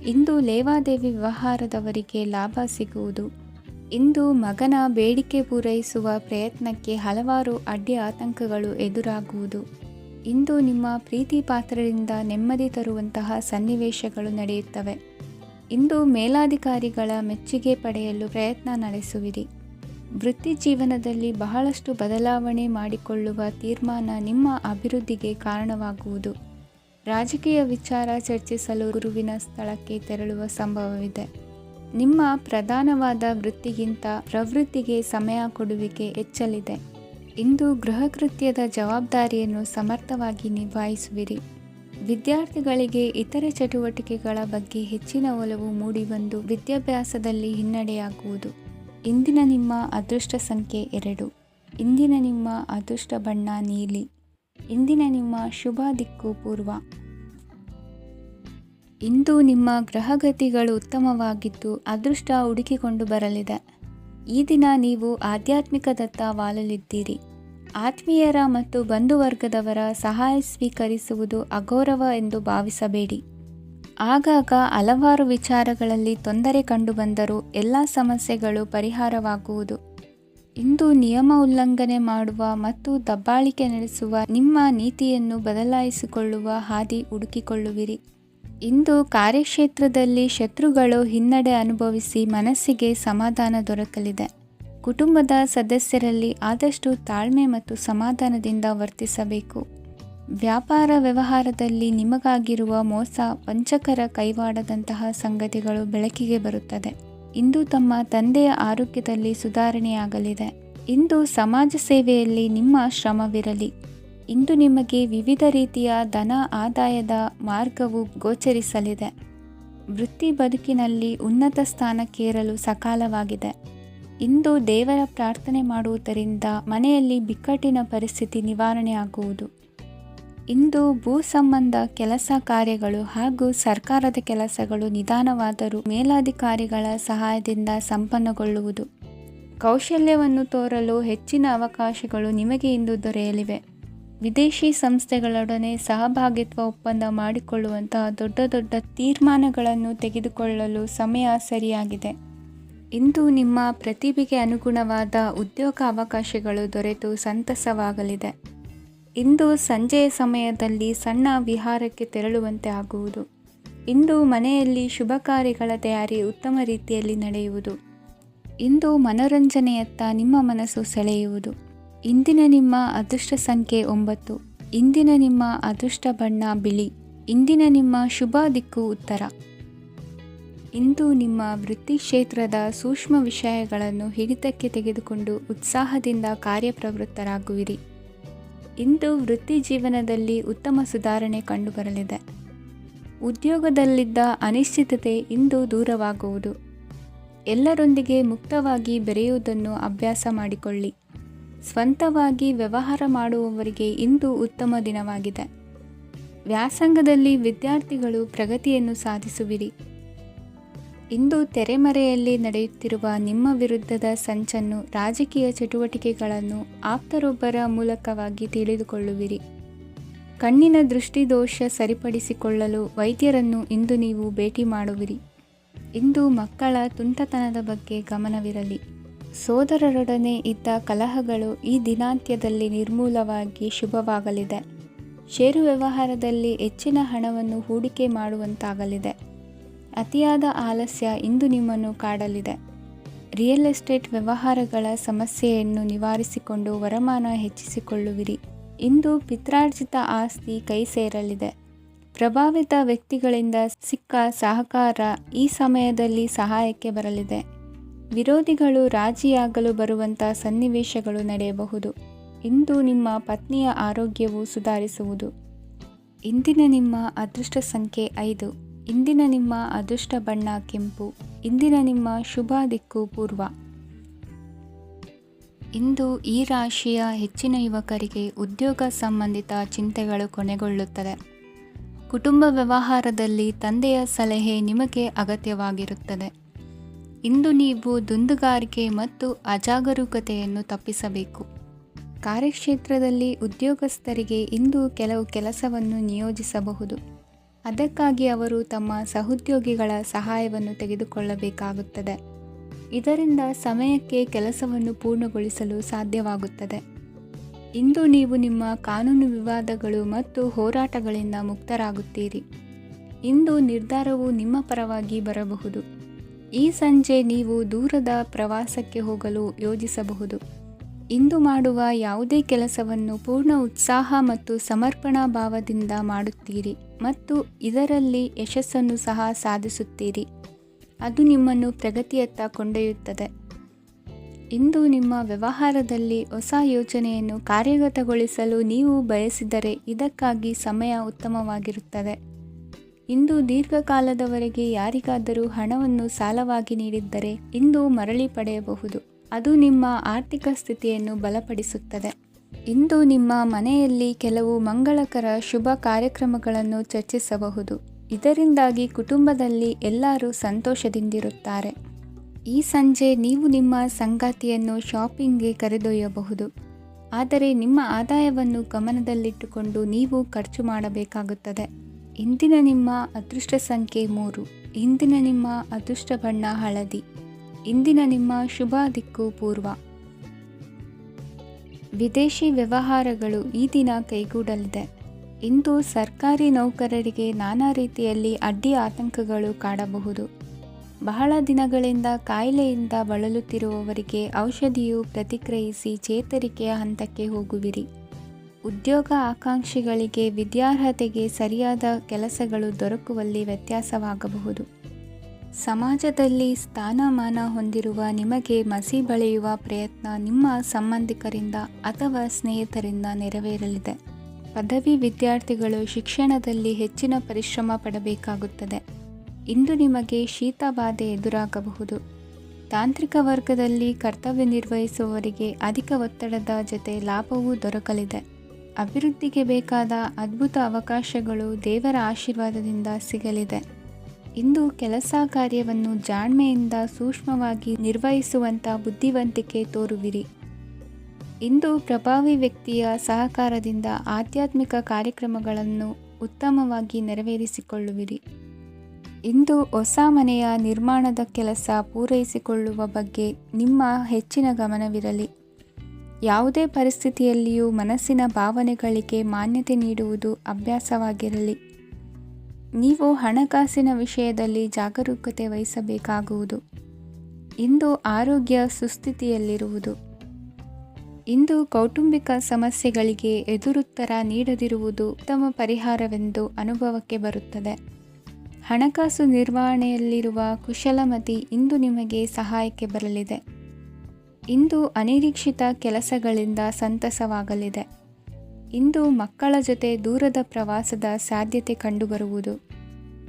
ಇಂದು ಲೇವಾದೇವಿ ವ್ಯವಹಾರದವರಿಗೆ ಲಾಭ ಸಿಗುವುದು. ಇಂದು ಮಗನ ಬೇಡಿಕೆ ಪೂರೈಸುವ ಪ್ರಯತ್ನಕ್ಕೆ ಹಲವಾರು ಅಡ್ಡಿ ಆತಂಕಗಳು ಎದುರಾಗುವುದು. ಇಂದು ನಿಮ್ಮ ಪ್ರೀತಿ ಪಾತ್ರರಿಂದ ನೆಮ್ಮದಿ ತರುವಂತಹ ಸನ್ನಿವೇಶಗಳು ನಡೆಯುತ್ತವೆ. ಇಂದು ಮೇಲಾಧಿಕಾರಿಗಳ ಮೆಚ್ಚುಗೆ ಪಡೆಯಲು ಪ್ರಯತ್ನ ನಡೆಸುವಿರಿ. ವೃತ್ತಿ ಜೀವನದಲ್ಲಿ ಬಹಳಷ್ಟು ಬದಲಾವಣೆ ಮಾಡಿಕೊಳ್ಳುವ ತೀರ್ಮಾನ ನಿಮ್ಮ ಅಭಿವೃದ್ಧಿಗೆ ಕಾರಣವಾಗುವುದು. ರಾಜಕೀಯ ವಿಚಾರ ಚರ್ಚಿಸಲು ಗುರುವಿನ ಸ್ಥಳಕ್ಕೆ ತೆರಳುವ ಸಂಭವವಿದೆ. ನಿಮ್ಮ ಪ್ರಧಾನವಾದ ವೃತ್ತಿಗಿಂತ ಪ್ರವೃತ್ತಿಗೆ ಸಮಯ ಕೊಡುವಿಕೆ ಹೆಚ್ಚಲಿದೆ. ಇಂದು ಗೃಹ ಕೃತ್ಯದ ಜವಾಬ್ದಾರಿಯನ್ನು ಸಮರ್ಥವಾಗಿ ನಿಭಾಯಿಸುವಿರಿ. ವಿದ್ಯಾರ್ಥಿಗಳಿಗೆ ಇತರೆ ಚಟುವಟಿಕೆಗಳ ಬಗ್ಗೆ ಹೆಚ್ಚಿನ ಒಲವು ಮೂಡಿಬಂದು ವಿದ್ಯಾಭ್ಯಾಸದಲ್ಲಿ ಹಿನ್ನಡೆಯಾಗುವುದು. ಇಂದಿನ ನಿಮ್ಮ ಅದೃಷ್ಟ ಸಂಖ್ಯೆ 2. ಇಂದಿನ ನಿಮ್ಮ ಅದೃಷ್ಟ ಬಣ್ಣ ನೀಲಿ. ಇಂದಿನ ನಿಮ್ಮ ಶುಭ ದಿಕ್ಕು ಪೂರ್ವ. ಇಂದು ನಿಮ್ಮ ಗ್ರಹಗತಿಗಳು ಉತ್ತಮವಾಗಿದ್ದು ಅದೃಷ್ಟ ಹುಡುಕಿಕೊಂಡು ಬರಲಿದೆ. ಈ ದಿನ ನೀವು ಆಧ್ಯಾತ್ಮಿಕದತ್ತ ವಾಲಲಿದ್ದೀರಿ. ಆತ್ಮೀಯರ ಮತ್ತು ಬಂಧುವರ್ಗದವರ ಸಹಾಯ ಸ್ವೀಕರಿಸುವುದು ಅಗೌರವ ಎಂದು ಭಾವಿಸಬೇಡಿ. ಆಗಾಗ ಹಲವಾರು ವಿಚಾರಗಳಲ್ಲಿ ತೊಂದರೆ ಕಂಡುಬಂದರೂ ಎಲ್ಲ ಸಮಸ್ಯೆಗಳು ಪರಿಹಾರವಾಗುವುದು. ಇಂದು ನಿಯಮ ಉಲ್ಲಂಘನೆ ಮಾಡುವ ಮತ್ತು ದಬ್ಬಾಳಿಕೆ ನಡೆಸುವ ನಿಮ್ಮ ನೀತಿಯನ್ನು ಬದಲಾಯಿಸಿಕೊಳ್ಳುವ ಹಾದಿ ಹುಡುಕಿಕೊಳ್ಳುವಿರಿ. ಇಂದು ಕಾರ್ಯಕ್ಷೇತ್ರದಲ್ಲಿ ಶತ್ರುಗಳು ಹಿನ್ನಡೆ ಅನುಭವಿಸಿ ಮನಸ್ಸಿಗೆ ಸಮಾಧಾನ ದೊರಕಲಿದೆ. ಕುಟುಂಬದ ಸದಸ್ಯರಲ್ಲಿ ಆದಷ್ಟು ತಾಳ್ಮೆ ಮತ್ತು ಸಮಾಧಾನದಿಂದ ವರ್ತಿಸಬೇಕು. ವ್ಯಾಪಾರ ವ್ಯವಹಾರದಲ್ಲಿ ನಿಮಗಾಗಿರುವ ಮೋಸ, ವಂಚಕರ ಕೈವಾಡದಂತಹ ಸಂಗತಿಗಳು ಬೆಳಕಿಗೆ ಬರುತ್ತದೆ. ಇಂದು ತಮ್ಮ ತಂದೆಯ ಆರೋಗ್ಯದಲ್ಲಿ ಸುಧಾರಣೆಯಾಗಲಿದೆ. ಇಂದು ಸಮಾಜ ಸೇವೆಯಲ್ಲಿ ನಿಮ್ಮ ಶ್ರಮವಿರಲಿ. ಇಂದು ನಿಮಗೆ ವಿವಿಧ ರೀತಿಯ ಧನ ಆದಾಯದ ಮಾರ್ಗವು ಗೋಚರಿಸಲಿದೆ. ವೃತ್ತಿ ಬದುಕಿನಲ್ಲಿ ಉನ್ನತ ಸ್ಥಾನಕ್ಕೇರಲು ಸಕಾಲವಾಗಿದೆ. ಇಂದು ದೇವರ ಪ್ರಾರ್ಥನೆ ಮಾಡುವುದರಿಂದ ಮನೆಯಲ್ಲಿ ಬಿಕ್ಕಟ್ಟಿನ ಪರಿಸ್ಥಿತಿ ನಿವಾರಣೆಯಾಗುವುದು. ಇಂದು ಭೂ ಸಂಬಂಧ ಕೆಲಸ ಕಾರ್ಯಗಳು ಹಾಗೂ ಸರ್ಕಾರದ ಕೆಲಸಗಳು ನಿಧಾನವಾದರೂ ಮೇಲಾಧಿಕಾರಿಗಳ ಸಹಾಯದಿಂದ ಸಂಪನ್ನಗೊಳ್ಳುವುದು. ಕೌಶಲ್ಯವನ್ನು ತೋರಲು ಹೆಚ್ಚಿನ ಅವಕಾಶಗಳು ನಿಮಗೆ ಇಂದು ದೊರೆಯಲಿವೆ. ವಿದೇಶಿ ಸಂಸ್ಥೆಗಳೊಡನೆ ಸಹಭಾಗಿತ್ವ ಒಪ್ಪಂದ ಮಾಡಿಕೊಳ್ಳುವಂತಹ ದೊಡ್ಡ ದೊಡ್ಡ ತೀರ್ಮಾನಗಳನ್ನು ತೆಗೆದುಕೊಳ್ಳಲು ಸಮಯ ಸರಿಯಾಗಿದೆ. ಇಂದು ನಿಮ್ಮ ಪ್ರತಿಭೆಗೆ ಅನುಗುಣವಾದ ಉದ್ಯೋಗ ಅವಕಾಶಗಳು ದೊರೆತು ಸಂತಸವಾಗಲಿದೆ. ಇಂದು ಸಂಜೆಯ ಸಮಯದಲ್ಲಿ ಸಣ್ಣ ವಿಹಾರಕ್ಕೆ ತೆರಳುವಂತೆ ಆಗುವುದು. ಇಂದು ಮನೆಯಲ್ಲಿ ಶುಭ ಕಾರ್ಯಗಳ ತಯಾರಿ ಉತ್ತಮ ರೀತಿಯಲ್ಲಿ ನಡೆಯುವುದು. ಇಂದು ಮನೋರಂಜನೆಯತ್ತ ನಿಮ್ಮ ಮನಸ್ಸು ಸೆಳೆಯುವುದು. ಇಂದಿನ ನಿಮ್ಮ ಅದೃಷ್ಟ ಸಂಖ್ಯೆ 9. ಇಂದಿನ ನಿಮ್ಮ ಅದೃಷ್ಟ ಬಣ್ಣ ಬಿಳಿ. ಇಂದಿನ ನಿಮ್ಮ ಶುಭ ದಿಕ್ಕು ಉತ್ತರ. ಇಂದು ನಿಮ್ಮ ವೃತ್ತಿ ಕ್ಷೇತ್ರದ ಸೂಕ್ಷ್ಮ ವಿಷಯಗಳನ್ನು ಹಿಡಿತಕ್ಕೆ ತೆಗೆದುಕೊಂಡು ಉತ್ಸಾಹದಿಂದ ಕಾರ್ಯಪ್ರವೃತ್ತರಾಗುವಿರಿ. ಇಂದು ವೃತ್ತಿ ಜೀವನದಲ್ಲಿ ಉತ್ತಮ ಸುಧಾರಣೆ ಕಂಡುಬರಲಿದೆ. ಉದ್ಯೋಗದಲ್ಲಿದ್ದ ಅನಿಶ್ಚಿತತೆ ಇಂದು ದೂರವಾಗುವುದು. ಎಲ್ಲರೊಂದಿಗೆ ಮುಕ್ತವಾಗಿ ಬೆರೆಯುವುದನ್ನು ಅಭ್ಯಾಸ ಮಾಡಿಕೊಳ್ಳಿ. ಸ್ವಂತವಾಗಿ ವ್ಯವಹಾರ ಮಾಡುವವರಿಗೆ ಇಂದು ಉತ್ತಮ ದಿನವಾಗಿದೆ. ವ್ಯಾಸಂಗದಲ್ಲಿ ವಿದ್ಯಾರ್ಥಿಗಳು ಪ್ರಗತಿಯನ್ನು ಸಾಧಿಸುವಿರಿ. ಇಂದು ತೆರೆಮರೆಯಲ್ಲಿ ನಡೆಯುತ್ತಿರುವ ನಿಮ್ಮ ವಿರುದ್ಧದ ಸಂಚನ್ನು, ರಾಜಕೀಯ ಚಟುವಟಿಕೆಗಳನ್ನು ಆಪ್ತರೊಬ್ಬರ ಮೂಲಕವಾಗಿ ತಿಳಿದುಕೊಳ್ಳುವಿರಿ. ಕಣ್ಣಿನ ದೃಷ್ಟಿದೋಷ ಸರಿಪಡಿಸಿಕೊಳ್ಳಲು ವೈದ್ಯರನ್ನು ಇಂದು ನೀವು ಭೇಟಿ ಮಾಡುವಿರಿ. ಇಂದು ಮಕ್ಕಳ ತುಂಟತನದ ಬಗ್ಗೆ ಗಮನವಿರಲಿ. ಸೋದರರೊಡನೆ ಇದ್ದ ಕಲಹಗಳು ಈ ದಿನಾಂತ್ಯದಲ್ಲಿ ನಿರ್ಮೂಲವಾಗಿ ಶುಭವಾಗಲಿದೆ. ಷೇರು ವ್ಯವಹಾರದಲ್ಲಿ ಹೆಚ್ಚಿನ ಹಣವನ್ನು ಹೂಡಿಕೆ ಮಾಡುವಂತಾಗಲಿದೆ. ಅತಿಯಾದ ಆಲಸ್ಯ ಇಂದು ನಿಮ್ಮನ್ನು ಕಾಡಲಿದೆ. ರಿಯಲ್ ಎಸ್ಟೇಟ್ ವ್ಯವಹಾರಗಳ ಸಮಸ್ಯೆಯನ್ನು ನಿವಾರಿಸಿಕೊಂಡು ವರಮಾನ ಹೆಚ್ಚಿಸಿಕೊಳ್ಳುವಿರಿ. ಇಂದು ಪಿತ್ರಾರ್ಜಿತ ಆಸ್ತಿ ಕೈ ಸೇರಲಿದೆ. ಪ್ರಭಾವಿತ ವ್ಯಕ್ತಿಗಳಿಂದ ಸಿಕ್ಕ ಸಹಕಾರ ಈ ಸಮಯದಲ್ಲಿ ಸಹಾಯಕ್ಕೆ ಬರಲಿದೆ. ವಿರೋಧಿಗಳು ರಾಜಿಯಾಗಲು ಬರುವಂಥ ಸನ್ನಿವೇಶಗಳು ನಡೆಯಬಹುದು. ಇಂದು ನಿಮ್ಮ ಪತ್ನಿಯ ಆರೋಗ್ಯವು ಸುಧಾರಿಸುವುದು. ಇಂದಿನ ನಿಮ್ಮ ಅದೃಷ್ಟ ಸಂಖ್ಯೆ 5. ಇಂದಿನ ನಿಮ್ಮ ಅದೃಷ್ಟ ಬಣ್ಣ ಕೆಂಪು. ಇಂದಿನ ನಿಮ್ಮ ಶುಭ ದಿಕ್ಕು ಪೂರ್ವ. ಇಂದು ಈ ರಾಶಿಯ ಹೆಚ್ಚಿನ ಯುವಕರಿಗೆ ಉದ್ಯೋಗ ಸಂಬಂಧಿತ ಚಿಂತೆಗಳು ಕೊನೆಗೊಳ್ಳುತ್ತದೆ. ಕುಟುಂಬ ವ್ಯವಹಾರದಲ್ಲಿ ತಂದೆಯ ಸಲಹೆ ನಿಮಗೆ ಅಗತ್ಯವಾಗಿರುತ್ತದೆ. ಇಂದು ನೀವು ದುಂದುಗಾರಿಕೆ ಮತ್ತು ಅಜಾಗರೂಕತೆಯನ್ನು ತಪ್ಪಿಸಬೇಕು. ಕಾರ್ಯಕ್ಷೇತ್ರದಲ್ಲಿ ಉದ್ಯೋಗಸ್ಥರಿಗೆ ಇಂದು ಕೆಲವು ಕೆಲಸವನ್ನು ನಿಯೋಜಿಸಬಹುದು. ಅದಕ್ಕಾಗಿ ಅವರು ತಮ್ಮ ಸಹೋದ್ಯೋಗಿಗಳ ಸಹಾಯವನ್ನು ತೆಗೆದುಕೊಳ್ಳಬೇಕಾಗುತ್ತದೆ. ಇದರಿಂದ ಸಮಯಕ್ಕೆ ಕೆಲಸವನ್ನು ಪೂರ್ಣಗೊಳಿಸಲು ಸಾಧ್ಯವಾಗುತ್ತದೆ. ಇಂದು ನೀವು ನಿಮ್ಮ ಕಾನೂನು ವಿವಾದಗಳು ಮತ್ತು ಹೋರಾಟಗಳಿಂದ ಮುಕ್ತರಾಗುತ್ತೀರಿ. ಇಂದು ನಿರ್ಧಾರವು ನಿಮ್ಮ ಪರವಾಗಿ ಬರಬಹುದು. ಈ ಸಂಜೆ ನೀವು ದೂರದ ಪ್ರವಾಸಕ್ಕೆ ಹೋಗಲು ಯೋಜಿಸಬಹುದು. ಇಂದು ಮಾಡುವ ಯಾವುದೇ ಕೆಲಸವನ್ನು ಪೂರ್ಣ ಉತ್ಸಾಹ ಮತ್ತು ಸಮರ್ಪಣಾ ಭಾವದಿಂದ ಮಾಡುತ್ತೀರಿ ಮತ್ತು ಇದರಲ್ಲಿ ಯಶಸ್ಸನ್ನು ಸಹ ಸಾಧಿಸುತ್ತೀರಿ. ಅದು ನಿಮ್ಮನ್ನು ಪ್ರಗತಿಯತ್ತ ಕೊಂಡೊಯ್ಯುತ್ತದೆ. ಇಂದು ನಿಮ್ಮ ವ್ಯವಹಾರದಲ್ಲಿ ಹೊಸ ಯೋಜನೆಯನ್ನು ಕಾರ್ಯಗತಗೊಳಿಸಲು ನೀವು ಬಯಸಿದರೆ ಇದಕ್ಕಾಗಿ ಸಮಯ ಉತ್ತಮವಾಗಿರುತ್ತದೆ. ಇಂದು ದೀರ್ಘಕಾಲದವರೆಗೆ ಯಾರಿಗಾದರೂ ಹಣವನ್ನು ಸಾಲವಾಗಿ ನೀಡಿದ್ದರೆ ಇಂದು ಮರಳಿ ಪಡೆಯಬಹುದು. ಅದು ನಿಮ್ಮ ಆರ್ಥಿಕ ಸ್ಥಿತಿಯನ್ನು ಬಲಪಡಿಸುತ್ತದೆ. ಇಂದು ನಿಮ್ಮ ಮನೆಯಲ್ಲಿ ಕೆಲವು ಮಂಗಳಕರ ಶುಭ ಕಾರ್ಯಕ್ರಮಗಳನ್ನು ಚರ್ಚಿಸಬಹುದು. ಇದರಿಂದಾಗಿ ಕುಟುಂಬದಲ್ಲಿ ಎಲ್ಲರೂ ಸಂತೋಷದಿಂದಿರುತ್ತಾರೆ. ಈ ಸಂಜೆ ನೀವು ನಿಮ್ಮ ಸಂಗಾತಿಯನ್ನು ಶಾಪಿಂಗ್ಗೆ ಕರೆದೊಯ್ಯಬಹುದು. ಆದರೆ ನಿಮ್ಮ ಆದಾಯವನ್ನು ಗಮನದಲ್ಲಿಟ್ಟುಕೊಂಡು ನೀವು ಖರ್ಚು ಮಾಡಬೇಕಾಗುತ್ತದೆ. ಇಂದಿನ ನಿಮ್ಮ ಅದೃಷ್ಟ ಸಂಖ್ಯೆ 3. ಇಂದಿನ ನಿಮ್ಮ ಅದೃಷ್ಟ ಬಣ್ಣ ಹಳದಿ. ಇಂದಿನ ನಿಮ್ಮ ಶುಭ ದಿಕ್ಕು ಪೂರ್ವ. ವಿದೇಶಿ ವ್ಯವಹಾರಗಳು ಈ ದಿನ ಕೈಗೂಡಲಿದೆ. ಇಂದು ಸರ್ಕಾರಿ ನೌಕರರಿಗೆ ನಾನಾ ರೀತಿಯಲ್ಲಿ ಅಡ್ಡಿ ಆತಂಕಗಳು ಕಾಡಬಹುದು. ಬಹಳ ದಿನಗಳಿಂದ ಕಾಯಿಲೆಯಿಂದ ಬಳಲುತ್ತಿರುವವರಿಗೆ ಔಷಧಿಯು ಪ್ರತಿಕ್ರಿಯಿಸಿ ಚೇತರಿಕೆಯ ಹಂತಕ್ಕೆ ಹೋಗುವಿರಿ. ಉದ್ಯೋಗ ಆಕಾಂಕ್ಷಿಗಳಿಗೆ ವಿದ್ಯಾರ್ಹತೆಗೆ ಸರಿಯಾದ ಕೆಲಸಗಳು ದೊರಕುವಲ್ಲಿ ವ್ಯತ್ಯಾಸವಾಗಬಹುದು. ಸಮಾಜದಲ್ಲಿ ಸ್ಥಾನಮಾನ ಹೊಂದಿರುವ ನಿಮಗೆ ಮಸಿ ಬಳಿಯುವ ಪ್ರಯತ್ನ ನಿಮ್ಮ ಸಂಬಂಧಿಕರಿಂದ ಅಥವಾ ಸ್ನೇಹಿತರಿಂದ ನೆರವೇರಲಿದೆ. ಪದವಿ ವಿದ್ಯಾರ್ಥಿಗಳು ಶಿಕ್ಷಣದಲ್ಲಿ ಹೆಚ್ಚಿನ ಪರಿಶ್ರಮ ಪಡಬೇಕಾಗುತ್ತದೆ. ಇಂದು ನಿಮಗೆ ಶೀತ ಬಾಧೆ ಎದುರಾಗಬಹುದು. ತಾಂತ್ರಿಕ ವರ್ಗದಲ್ಲಿ ಕರ್ತವ್ಯ ನಿರ್ವಹಿಸುವವರಿಗೆ ಅಧಿಕ ಒತ್ತಡದ ಜೊತೆ ಲಾಭವೂ ದೊರಕಲಿದೆ. ಅಭಿವೃದ್ಧಿಗೆ ಬೇಕಾದ ಅದ್ಭುತ ಅವಕಾಶಗಳು ದೇವರ ಆಶೀರ್ವಾದದಿಂದ ಸಿಗಲಿದೆ. ಇಂದು ಕೆಲಸ ಕಾರ್ಯವನ್ನು ಜಾಣ್ಮೆಯಿಂದ ಸೂಕ್ಷ್ಮವಾಗಿ ನಿರ್ವಹಿಸುವಂಥ ಬುದ್ಧಿವಂತಿಕೆ ತೋರುವಿರಿ. ಇಂದು ಪ್ರಭಾವಿ ವ್ಯಕ್ತಿಯ ಸಹಕಾರದಿಂದ ಆಧ್ಯಾತ್ಮಿಕ ಕಾರ್ಯಕ್ರಮಗಳನ್ನು ಉತ್ತಮವಾಗಿ ನೆರವೇರಿಸಿಕೊಳ್ಳುವಿರಿ. ಇಂದು ಹೊಸ ಮನೆಯ ನಿರ್ಮಾಣದ ಕೆಲಸ ಪೂರೈಸಿಕೊಳ್ಳುವ ಬಗ್ಗೆ ನಿಮ್ಮ ಹೆಚ್ಚಿನ ಗಮನವಿರಲಿ. ಯಾವುದೇ ಪರಿಸ್ಥಿತಿಯಲ್ಲಿಯೂ ಮನಸ್ಸಿನ ಭಾವನೆಗಳಿಗೆ ಮಾನ್ಯತೆ ನೀಡುವುದು ಅಭ್ಯಾಸವಾಗಿರಲಿ. ನೀವು ಹಣಕಾಸಿನ ವಿಷಯದಲ್ಲಿ ಜಾಗರೂಕತೆ ವಹಿಸಬೇಕಾಗುವುದು. ಇಂದು ಆರೋಗ್ಯ ಸುಸ್ಥಿತಿಯಲ್ಲಿರುವುದು. ಇಂದು ಕೌಟುಂಬಿಕ ಸಮಸ್ಯೆಗಳಿಗೆ ಎದುರುತ್ತರ ನೀಡದಿರುವುದು ಉತ್ತಮ ಪರಿಹಾರವೆಂದು ಅನುಭವಕ್ಕೆ ಬರುತ್ತದೆ. ಹಣಕಾಸು ನಿರ್ವಹಣೆಯಲ್ಲಿರುವ ಕುಶಲಮತಿ ಇಂದು ನಿಮಗೆ ಸಹಾಯಕ್ಕೆ ಬರಲಿದೆ. ಇಂದು ಅನಿರೀಕ್ಷಿತ ಕೆಲಸಗಳಿಂದ ಸಂತಸವಾಗಲಿದೆ. ಇಂದು ಮಕ್ಕಳ ಜೊತೆ ದೂರದ ಪ್ರವಾಸದ ಸಾಧ್ಯತೆ ಕಂಡುಬರುವುದು.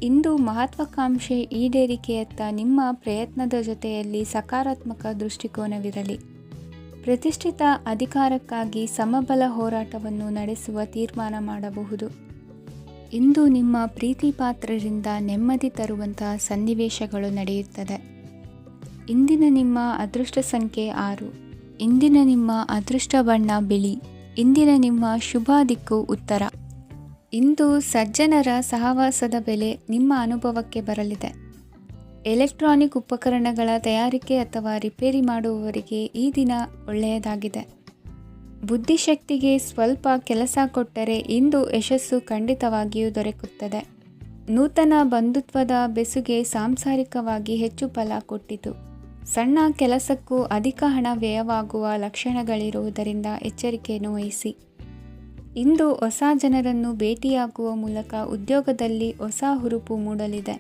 ಇಂದು ಮಹತ್ವಾಕಾಂಕ್ಷೆ ಈಡೇರಿಕೆಯತ್ತ ನಿಮ್ಮ ಪ್ರಯತ್ನದ ಜೊತೆಯಲ್ಲಿ ಸಕಾರಾತ್ಮಕ ದೃಷ್ಟಿಕೋನವಿರಲಿ. ಪ್ರತಿಷ್ಠಿತ ಅಧಿಕಾರಕ್ಕಾಗಿ ಸಮಬಲ ಹೋರಾಟವನ್ನು ನಡೆಸುವ ತೀರ್ಮಾನ ಮಾಡಬಹುದು. ಇಂದು ನಿಮ್ಮ ಪ್ರೀತಿ ಪಾತ್ರರಿಂದ ನೆಮ್ಮದಿ ತರುವಂತಹ ಸನ್ನಿವೇಶಗಳು ನಡೆಯುತ್ತದೆ. ಇಂದಿನ ನಿಮ್ಮ ಅದೃಷ್ಟ ಸಂಖ್ಯೆ 6. ಇಂದಿನ ನಿಮ್ಮ ಅದೃಷ್ಟ ಬಣ್ಣ ಬಿಳಿ. ಇಂದಿನ ನಿಮ್ಮ ಶುಭ ದಿಕ್ಕು ಉತ್ತರ. ಇಂದು ಸಜ್ಜನರ ಸಹವಾಸದ ಬೆಲೆ ನಿಮ್ಮ ಅನುಭವಕ್ಕೆ ಬರಲಿದೆ. ಎಲೆಕ್ಟ್ರಾನಿಕ್ ಉಪಕರಣಗಳ ತಯಾರಿಕೆ ಅಥವಾ ರಿಪೇರಿ ಮಾಡುವವರಿಗೆ ಈ ದಿನ ಒಳ್ಳೆಯದಾಗಿದೆ. ಬುದ್ಧಿಶಕ್ತಿಗೆ ಸ್ವಲ್ಪ ಕೆಲಸ ಕೊಟ್ಟರೆ ಇಂದು ಯಶಸ್ಸು ಖಂಡಿತವಾಗಿಯೂ ದೊರಕುತ್ತದೆ. ನೂತನ ಬಂಧುತ್ವದ ಬೆಸುಗೆ ಸಾಂಸಾರಿಕವಾಗಿ ಹೆಚ್ಚು ಫಲ ಕೊಟ್ಟಿತು. ಸಣ್ಣ ಕೆಲಸಕ್ಕೂ ಅಧಿಕ ಹಣ ವ್ಯಯವಾಗುವ ಲಕ್ಷಣಗಳಿರುವುದರಿಂದ ಎಚ್ಚರಿಕೆಯನ್ನು ವಹಿಸಿ. ಇಂದು ಹೊಸ ಜನರನ್ನು ಭೇಟಿಯಾಗುವ ಮೂಲಕ ಉದ್ಯೋಗದಲ್ಲಿ ಹೊಸ ಹುರುಪು ಮೂಡಲಿದೆ.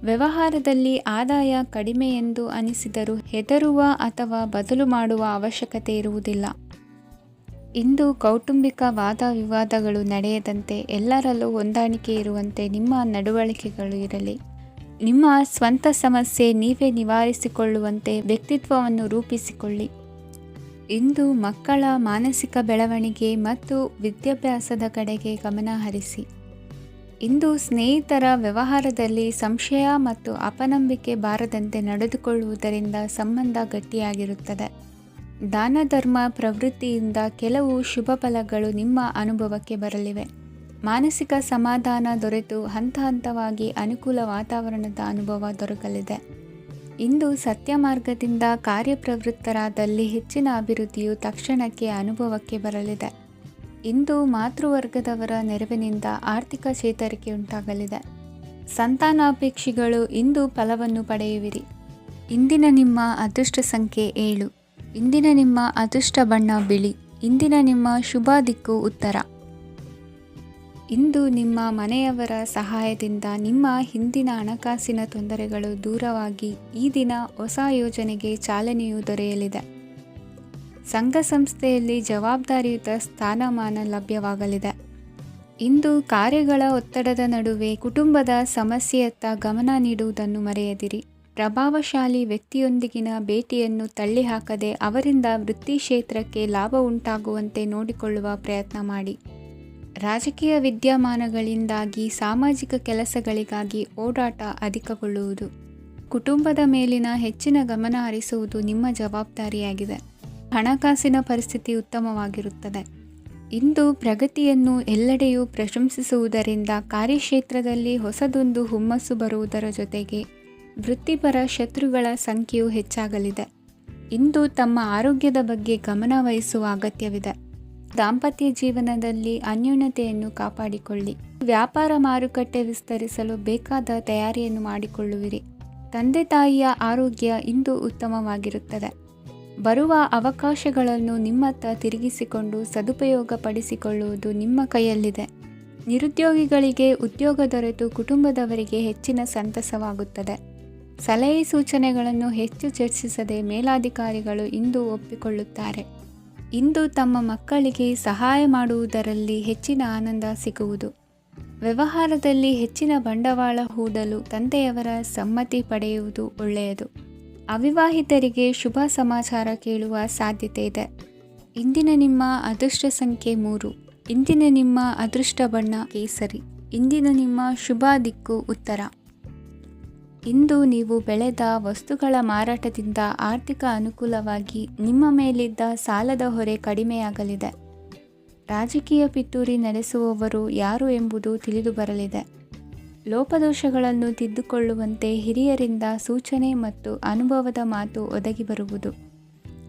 ವ್ಯವಹಾರದಲ್ಲಿ ಆದಾಯ ಕಡಿಮೆ ಎಂದು ಅನಿಸಿದರೂ ಹೆದರುವ ಅಥವಾ ಬದಲು ಮಾಡುವ ಅವಶ್ಯಕತೆ ಇರುವುದಿಲ್ಲ. ಇಂದು ಕೌಟುಂಬಿಕ ವಾದ ವಿವಾದಗಳು ನಡೆಯದಂತೆ ಎಲ್ಲರಲ್ಲೂ ಹೊಂದಾಣಿಕೆ ಇರುವಂತೆ ನಿಮ್ಮ ನಡವಳಿಕೆಗಳು ಇರಲಿ. ನಿಮ್ಮ ಸ್ವಂತ ಸಮಸ್ಯೆ ನೀವೇ ನಿವಾರಿಸಿಕೊಳ್ಳುವಂತೆ ವ್ಯಕ್ತಿತ್ವವನ್ನು ರೂಪಿಸಿಕೊಳ್ಳಿ. ಇಂದು ಮಕ್ಕಳ ಮಾನಸಿಕ ಬೆಳವಣಿಗೆ ಮತ್ತು ವಿದ್ಯಾಭ್ಯಾಸದ ಕಡೆಗೆ ಗಮನ ಹರಿಸಿ. ಇಂದು ಸ್ನೇಹಿತರ ವ್ಯವಹಾರದಲ್ಲಿ ಸಂಶಯ ಮತ್ತು ಅಪನಂಬಿಕೆ ಬಾರದಂತೆ ನಡೆದುಕೊಳ್ಳುವುದರಿಂದ ಸಂಬಂಧ ಗಟ್ಟಿಯಾಗಿರುತ್ತದೆ. ದಾನ ಧರ್ಮ ಪ್ರವೃತ್ತಿಯಿಂದ ಕೆಲವು ಶುಭ ಫಲಗಳು ನಿಮ್ಮ ಅನುಭವಕ್ಕೆ ಬರಲಿವೆ. ಮಾನಸಿಕ ಸಮಾಧಾನ ದೊರೆತು ಹಂತ ಹಂತವಾಗಿ ಅನುಕೂಲ ವಾತಾವರಣದ ಅನುಭವ ದೊರಕಲಿದೆ. ಇಂದು ಸತ್ಯ ಮಾರ್ಗದಿಂದ ಕಾರ್ಯಪ್ರವೃತ್ತರಾದಲ್ಲಿ ಹೆಚ್ಚಿನ ಅಭಿವೃದ್ಧಿಯು ತಕ್ಷಣಕ್ಕೆ ಅನುಭವಕ್ಕೆ ಬರಲಿದೆ. ಇಂದು ಮಾತೃವರ್ಗದವರ ನೆರವಿನಿಂದ ಆರ್ಥಿಕ ಚೇತರಿಕೆ ಉಂಟಾಗಲಿದೆ. ಸಂತಾನಾಪೇಕ್ಷಿಗಳು ಇಂದು ಫಲವನ್ನು ಪಡೆಯುವಿರಿ. ಇಂದಿನ ನಿಮ್ಮ ಅದೃಷ್ಟ ಸಂಖ್ಯೆ 7. ಇಂದಿನ ನಿಮ್ಮ ಅದೃಷ್ಟ ಬಣ್ಣ ಬಿಳಿ. ಇಂದಿನ ನಿಮ್ಮ ಶುಭ ದಿಕ್ಕು ಉತ್ತರ. ಇಂದು ನಿಮ್ಮ ಮನೆಯವರ ಸಹಾಯದಿಂದ ನಿಮ್ಮ ಹಿಂದಿನ ಹಣಕಾಸಿನ ತೊಂದರೆಗಳು ದೂರವಾಗಿ ಈ ದಿನ ಹೊಸ ಯೋಜನೆಗೆ ಚಾಲನೆಯು ದೊರೆಯಲಿದೆ. ಸಂಘ ಸಂಸ್ಥೆಯಲ್ಲಿ ಜವಾಬ್ದಾರಿಯುತ ಸ್ಥಾನಮಾನ ಲಭ್ಯವಾಗಲಿದೆ. ಇಂದು ಕಾರ್ಯಗಳ ಒತ್ತಡದ ನಡುವೆ ಕುಟುಂಬದ ಸಮಸ್ಯೆಯತ್ತ ಗಮನ ನೀಡುವುದನ್ನು ಮರೆಯದಿರಿ. ಪ್ರಭಾವಶಾಲಿ ವ್ಯಕ್ತಿಯೊಂದಿಗಿನ ಭೇಟಿಯನ್ನು ತಳ್ಳಿಹಾಕದೆ ಅವರಿಂದ ವೃತ್ತಿ ಕ್ಷೇತ್ರಕ್ಕೆ ಲಾಭ ಉಂಟಾಗುವಂತೆ ನೋಡಿಕೊಳ್ಳುವ ಪ್ರಯತ್ನ ಮಾಡಿ. ರಾಜಕೀಯ ವಿದ್ಯಮಾನಗಳಿಂದಾಗಿ ಸಾಮಾಜಿಕ ಕೆಲಸಗಳಿಗಾಗಿ ಓಡಾಟ ಅಧಿಕಗೊಳ್ಳುವುದು. ಕುಟುಂಬದ ಮೇಲಿನ ಹೆಚ್ಚಿನ ಗಮನ ಹರಿಸುವುದು ನಿಮ್ಮ ಜವಾಬ್ದಾರಿಯಾಗಿದೆ. ಹಣಕಾಸಿನ ಪರಿಸ್ಥಿತಿ ಉತ್ತಮವಾಗಿರುತ್ತದೆ. ಇಂದು ಪ್ರಗತಿಯನ್ನು ಎಲ್ಲೆಡೆಯೂ ಪ್ರಶಂಸಿಸುವುದರಿಂದ ಕಾರ್ಯಕ್ಷೇತ್ರದಲ್ಲಿ ಹೊಸದೊಂದು ಹುಮ್ಮಸ್ಸು ಬರುವುದರ ಜೊತೆಗೆ ವೃತ್ತಿಪರ ಶತ್ರುಗಳ ಸಂಖ್ಯೆಯು ಹೆಚ್ಚಾಗಲಿದೆ. ಇಂದು ತಮ್ಮ ಆರೋಗ್ಯದ ಬಗ್ಗೆ ಗಮನ ವಹಿಸುವ ಅಗತ್ಯವಿದೆ. ದಾಂಪತ್ಯ ಜೀವನದಲ್ಲಿ ಅನ್ಯೋನ್ಯತೆಯನ್ನು ಕಾಪಾಡಿಕೊಳ್ಳಿ. ವ್ಯಾಪಾರ ಮಾರುಕಟ್ಟೆ ವಿಸ್ತರಿಸಲು ಬೇಕಾದ ತಯಾರಿಯನ್ನು ಮಾಡಿಕೊಳ್ಳುವಿರಿ. ತಂದೆ ತಾಯಿಯ ಆರೋಗ್ಯ ಇಂದು ಉತ್ತಮವಾಗಿರುತ್ತದೆ. ಬರುವ ಅವಕಾಶಗಳನ್ನು ನಿಮ್ಮತ್ತ ತಿರುಗಿಸಿಕೊಂಡು ಸದುಪಯೋಗಪಡಿಸಿಕೊಳ್ಳುವುದು ನಿಮ್ಮ ಕೈಯಲ್ಲಿದೆ. ನಿರುದ್ಯೋಗಿಗಳಿಗೆ ಉದ್ಯೋಗ ದೊರೆತು ಕುಟುಂಬದವರಿಗೆ ಹೆಚ್ಚಿನ ಸಂತಸವಾಗುತ್ತದೆ. ಸಲಹೆ ಸೂಚನೆಗಳನ್ನು ಹೆಚ್ಚು ಚರ್ಚಿಸದೆ ಮೇಲಾಧಿಕಾರಿಗಳು ಇಂದು ಒಪ್ಪಿಕೊಳ್ಳುತ್ತಾರೆ. ಇಂದು ತಮ್ಮ ಮಕ್ಕಳಿಗೆ ಸಹಾಯ ಮಾಡುವುದರಲ್ಲಿ ಹೆಚ್ಚಿನ ಆನಂದ ಸಿಗುವುದು. ವ್ಯವಹಾರದಲ್ಲಿ ಹೆಚ್ಚಿನ ಬಂಡವಾಳ ಹೂಡಲು ತಂದೆಯವರ ಸಮ್ಮತಿ ಪಡೆಯುವುದು ಒಳ್ಳೆಯದು. ಅವಿವಾಹಿತರಿಗೆ ಶುಭ ಸಮಾಚಾರ ಕೇಳುವ ಸಾಧ್ಯತೆ ಇದೆ. ಇಂದಿನ ನಿಮ್ಮ ಅದೃಷ್ಟ ಸಂಖ್ಯೆ 3. ಇಂದಿನ ನಿಮ್ಮ ಅದೃಷ್ಟ ಬಣ್ಣ ಕೇಸರಿ. ಇಂದಿನ ನಿಮ್ಮ ಶುಭ ದಿಕ್ಕು ಉತ್ತರ. ಇಂದು ನೀವು ಬೆಳೆದ ವಸ್ತುಗಳ ಮಾರಾಟದಿಂದ ಆರ್ಥಿಕ ಅನುಕೂಲವಾಗಿ ನಿಮ್ಮ ಮೇಲಿದ್ದ ಸಾಲದ ಹೊರೆ ಕಡಿಮೆಯಾಗಲಿದೆ. ರಾಜಕೀಯ ಪಿತೂರಿ ನಡೆಸುವವರು ಯಾರು ಎಂಬುದು ತಿಳಿದು ಬರಲಿದೆ. ಲೋಪದೋಷಗಳನ್ನು ತಿದ್ದುಕೊಳ್ಳುವಂತೆ ಹಿರಿಯರಿಂದ ಸೂಚನೆ ಮತ್ತು ಅನುಭವದ ಮಾತು ಒದಗಿ ಬರುವುದು.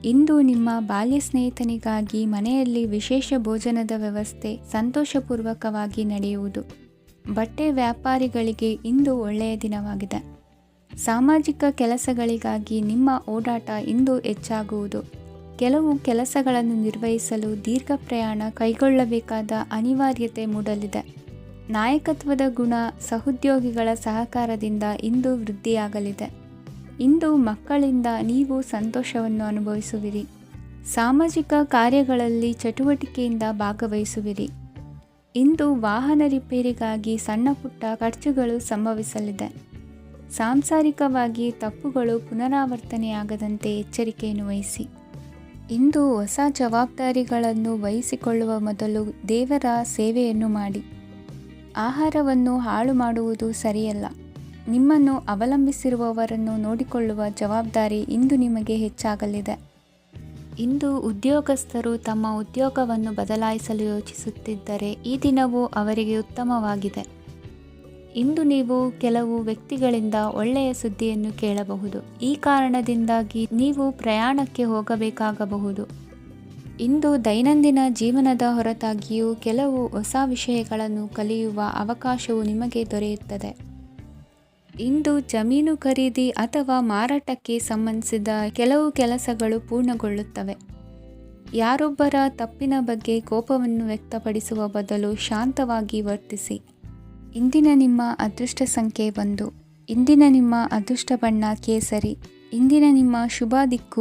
ಇಂದು ನಿಮ್ಮ ಬಾಲ್ಯ ಸ್ನೇಹಿತನಿಗಾಗಿ ಮನೆಯಲ್ಲಿ ವಿಶೇಷ ಭೋಜನದ ವ್ಯವಸ್ಥೆ ಸಂತೋಷಪೂರ್ವಕವಾಗಿ ನಡೆಯುವುದು. ಬಟ್ಟೆ ವ್ಯಾಪಾರಿಗಳಿಗೆ ಇಂದು ಒಳ್ಳೆಯ ದಿನವಾಗಿದೆ. ಸಾಮಾಜಿಕ ಕೆಲಸಗಳಿಗಾಗಿ ನಿಮ್ಮ ಓಡಾಟ ಇಂದು ಹೆಚ್ಚಾಗುವುದು. ಕೆಲವು ಕೆಲಸಗಳನ್ನು ನಿರ್ವಹಿಸಲು ದೀರ್ಘ ಪ್ರಯಾಣ ಕೈಗೊಳ್ಳಬೇಕಾದ ಅನಿವಾರ್ಯತೆ ಮೂಡಲಿದೆ. ನಾಯಕತ್ವದ ಗುಣ ಸಹೋದ್ಯೋಗಿಗಳ ಸಹಕಾರದಿಂದ ಇಂದು ವೃದ್ಧಿಯಾಗಲಿದೆ. ಇಂದು ಮಕ್ಕಳಿಂದ ನೀವು ಸಂತೋಷವನ್ನು ಅನುಭವಿಸುವಿರಿ. ಸಾಮಾಜಿಕ ಕಾರ್ಯಗಳಲ್ಲಿ ಚಟುವಟಿಕೆಯಿಂದ ಭಾಗವಹಿಸುವಿರಿ. ಇಂದು ವಾಹನ ರಿಪೇರಿಗಾಗಿ ಸಣ್ಣ ಪುಟ್ಟ ಖರ್ಚುಗಳು ಸಂಭವಿಸಲಿದೆ. ಸಾಂಸಾರಿಕವಾಗಿ ತಪ್ಪುಗಳು ಪುನರಾವರ್ತನೆಯಾಗದಂತೆ ಎಚ್ಚರಿಕೆಯನ್ನು ವಹಿಸಿ. ಇಂದು ಹೊಸ ಜವಾಬ್ದಾರಿಗಳನ್ನು ವಹಿಸಿಕೊಳ್ಳುವ ಮೊದಲು ದೇವರ ಸೇವೆಯನ್ನು ಮಾಡಿ. ಆಹಾರವನ್ನು ಹಾಳು ಮಾಡುವುದು ಸರಿಯಲ್ಲ. ನಿಮ್ಮನ್ನು ಅವಲಂಬಿಸಿರುವವರನ್ನು ನೋಡಿಕೊಳ್ಳುವ ಜವಾಬ್ದಾರಿ ಇಂದು ನಿಮಗೆ ಹೆಚ್ಚಾಗಲಿದೆ. ಇಂದು ಉದ್ಯೋಗಸ್ಥರು ತಮ್ಮ ಉದ್ಯೋಗವನ್ನು ಬದಲಾಯಿಸಲು ಯೋಚಿಸುತ್ತಿದ್ದರೆ ಈ ದಿನವೂ ಅವರಿಗೆ ಉತ್ತಮವಾಗಿದೆ. ಇಂದು ನೀವು ಕೆಲವು ವ್ಯಕ್ತಿಗಳಿಂದ ಒಳ್ಳೆಯ ಸುದ್ದಿಯನ್ನು ಕೇಳಬಹುದು. ಈ ಕಾರಣದಿಂದಾಗಿ ನೀವು ಪ್ರಯಾಣಕ್ಕೆ ಹೋಗಬೇಕಾಗಬಹುದು. ಇಂದು ದೈನಂದಿನ ಜೀವನದ ಹೊರತಾಗಿಯೂ ಕೆಲವು ಹೊಸ ವಿಷಯಗಳನ್ನು ಕಲಿಯುವ ಅವಕಾಶವು ನಿಮಗೆ ದೊರೆಯುತ್ತದೆ. ಇಂದು ಜಮೀನು ಖರೀದಿ ಅಥವಾ ಮಾರಾಟಕ್ಕೆ ಸಂಬಂಧಿಸಿದ ಕೆಲವು ಕೆಲಸಗಳು ಪೂರ್ಣಗೊಳ್ಳುತ್ತವೆ. ಯಾರೊಬ್ಬರ ತಪ್ಪಿನ ಬಗ್ಗೆ ಕೋಪವನ್ನು ವ್ಯಕ್ತಪಡಿಸುವ ಬದಲು ಶಾಂತವಾಗಿ ವರ್ತಿಸಿ. ಇಂದಿನ ನಿಮ್ಮ ಅದೃಷ್ಟ ಸಂಖ್ಯೆ 1. ಇಂದಿನ ನಿಮ್ಮ ಅದೃಷ್ಟ ಬಣ್ಣ ಕೇಸರಿ. ಇಂದಿನ ನಿಮ್ಮ ಶುಭ ದಿಕ್ಕು